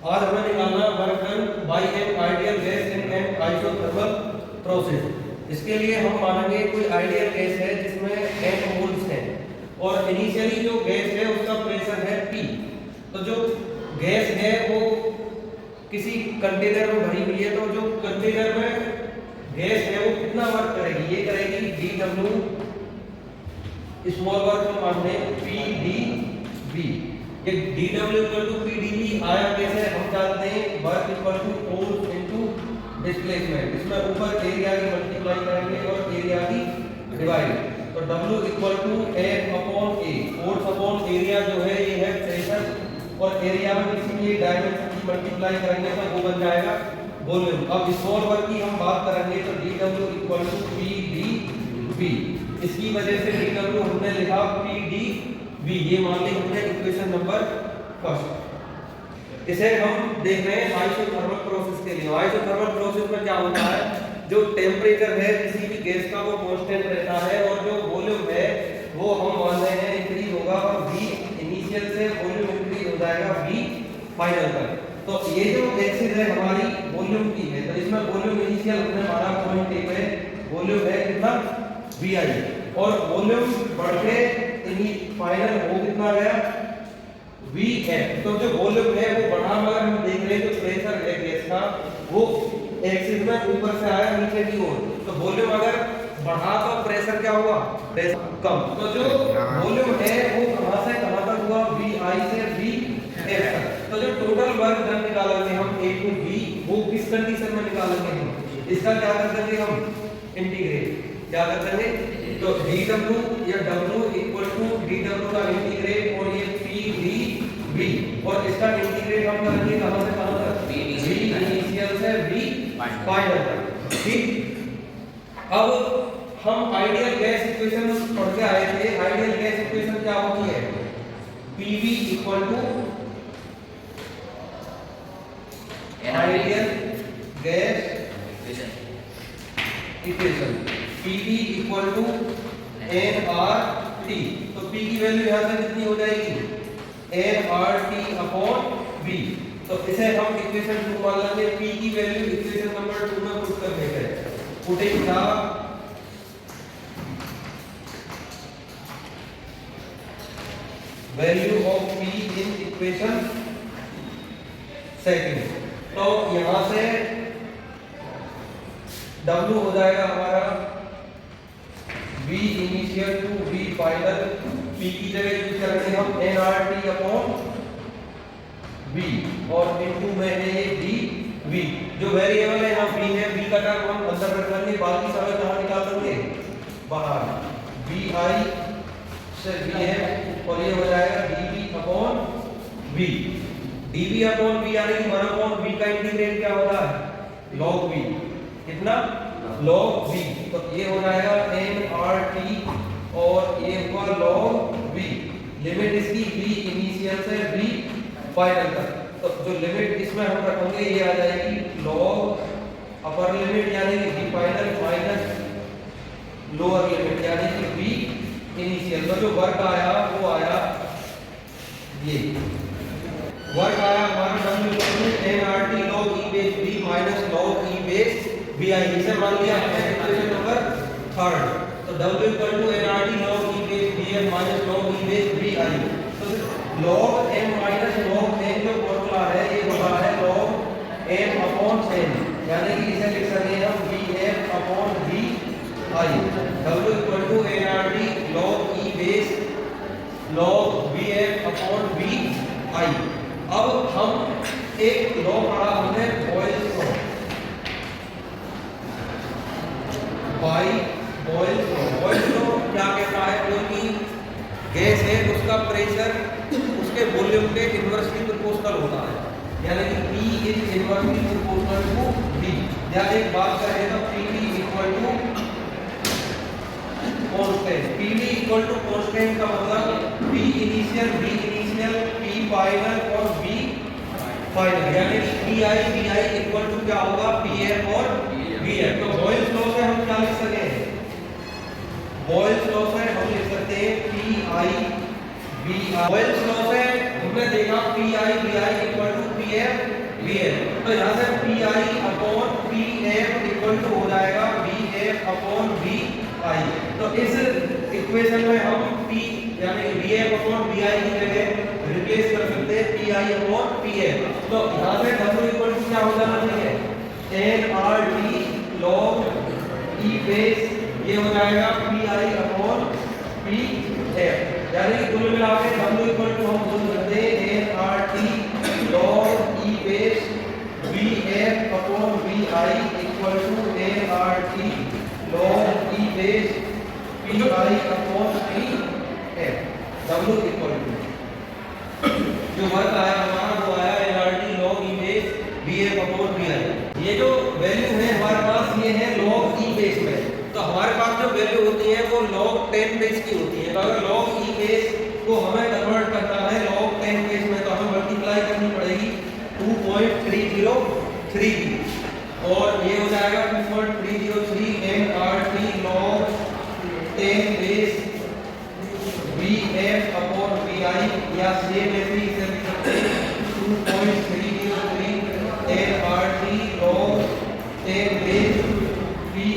आज हमें निकालना work done by an ideal gas in an isothermal process. इसके लिए हम मानेंगे कोई आइडियल गैस है जिसमें n मोल्स हैं और इनिशियली जो गैस है उसका प्रेशर है P। तो जो गैस है वो किसी कंटेनर में भरी हुई है, तो जो कंटेनर में गैस है वो कितना वर्क करेगी, ये करेगी dW स्मॉल वर्क में मान लें PdV। ये dW इक्वल टू PdV आया कैसे, हम जानते हैं work equal to force into displacement. इसमें ऊपर एरिया की मल्टीप्लाई करेंगे और एरिया की डिवाइड, तो W equal to F upon A। Force upon area जो है ये है प्रेशर, और एरिया में किसी भी डायमेंशन की मल्टीप्लाई करेंगे तो वो बन जाएगा वॉल्यूम। अब स्मॉल वर्क की हम बात करेंगे तो dW इक्वल टू PdV। इसकी वजह से dW हमने लिखा PdV, ये मान ली हमने इक्वेशन नंबर फर्स्ट। इसे हम देख रहे हैं आइसोथर्मल प्रोसेस के लिए। आइसोथर्मल प्रोसेस में क्या होता है, जो टेम्परेचर है किसी भी गैस का वो कांस्टेंट रहता है और जो वॉल्यूम है वो हम मान रहे हैं इंक्रीज होगा, और V इनिशियल से वॉल्यूम इंक्रीज हो जाएगा V फाइनल तक। तो ये जो एक्सिस है हमारी वॉल्यूम की है, तो इसमें वॉल्यूम इनिशियल हमने माना 0.1 है, वॉल्यूम है कितना VI, और वॉल्यूम बढ़ के फाइनल हो कितना गया VF। तो जो वॉल्यूम है वो बढ़ा, मगर हम देख रहे हैं जो प्रेशर है गैस का वो एक्सिस में ऊपर से आया नीचे की ओर, तो वॉल्यूम अगर बढ़ा तो प्रेशर क्या हुआ, प्रेशर कम। तो जो वॉल्यूम है वो कहां से कहां तक हुआ, VI से VF तक। तो जो टोटल वर्क डन निकालेंगे हम A टू B, वो किस कंडीशन में निकालेंगे हम, इसका क्या कर देंगे हम इंटीग्रेट, क्या कर देंगे, तो dW या W इक्वल टू dW का इंटीग्रेट और ये PdV, और इसका इंटीग्रेट हम करेंगे कहां से कहां तक, V इनिशियल से V फाइनल तक। ठीक, अब हम आइडियल गैस इक्वेशन पढ़ के आए थे। आइडियल गैस इक्वेशन क्या होती है, PV equal to ideal gas equation, PV equal to nRT। तो P की वैल्यू यहां से कितनी हो जाएगी, nRT अपॉन V। तो इसे हम इक्वेशन 2 मान लेंगे। P की वैल्यू इक्वेशन नंबर 2 में पुट कर देते हैं, putting the value of P in equation second. तो यहां से W हो जाएगा हमारा V initial to V final, P की जगह यूज करेंगे हम nRT अपॉन V, और इनटू में है ये dV। जो वेरिएबल है यहाँ V है, V का टर्म हम अंदर रख लेंगे, बाकी समय कहाँ निकाल लेंगे बाहर, VI से VF, और ये हो जाएगा dV upon V। dV upon V यानी कि 1 अपॉन V का इंटीग्रेट क्या होता है, log V, कितना log V। तो ये हो जाएगा nRT और ये हुआ log V। लिमिट इसकी V इनिशियल से V फाइनल तक। तो जो लिमिट इसमें हम रखेंगे ये आ जाएगी log अपर लिमिट यानी कि V final minus lower limit यानी कि V इनिशियल। तो जो वर्क आया वो आया, ये वर्क आया हमारा nRT log E base V minus log E base VI। इसे मान लिया हमने इक्वेशन नंबर 3। तो W equal to nRT log E base VF minus log E base VI। तो log m minus log n जो formula है ये होता है log m अपॉन n, यानी कि इसे लिख सकते हैं हम VF upon VI। W equal to nRT log E base log VF upon VI। अब हम एक लॉ पढ़ा हमने बॉयल्स लॉ, बॉयल्स लॉ क्या कहता है, कोई गैस है उसका प्रेशर उसके वॉल्यूम के इनवर्सली प्रोपोर्शनल होता है, यानी कि P is inversely proportional to V। या एक बात करें तो PD equal to constant. PD equal to constant का मतलब P initial V initial P final और V फाइनल, यानी कि PI VI इक्वल टू क्या होगा, PF और VF। तो बॉयल्स लॉ से हम क्या लिख सकते हैं, बॉयल्स लॉ से हम लिख सकते हैं PI VI। बॉयल्स लॉ से हमने देखा PI VI equal to PF तो यहाँ से P I upon P F equal to हो जाएगा B F upon B I. तो इस इक्वेशन में हम पी यानी B F upon B I की जगह रिप्लेस कर सकते हैं P I upon P F. तो यहाँ से डब्ल्यू इक्वल टू क्या हो जाना चाहिए N R T log E base, ये हो जाएगा P I upon P F. यानी कि कुल मिला के डब्ल्यू इक्वल टू हम बोल सकते हैं N R T log E base B F upon B I equal to N R T log E base P I upon P F. W equal to जो वर्क आया हमारा वो आया N R T log E base B F upon B I. ये जो value है हमारे पास ये है लॉग ई बेस में। तो हमारे पास जो वैल्यू होती है वो log 10 बेस की होती है। तो अगर log e बेस को हमें कन्वर्ट करना है log 10 बेस में तो हमें मल्टीप्लाई करनी पड़ेगी 2.303 की, और ये हो जाएगा 2.303 nRT log 10 base bf upon bi, या सेम ऐसे ही इसे लिख सकते हैं 2.303 nRT log 10 बेस bi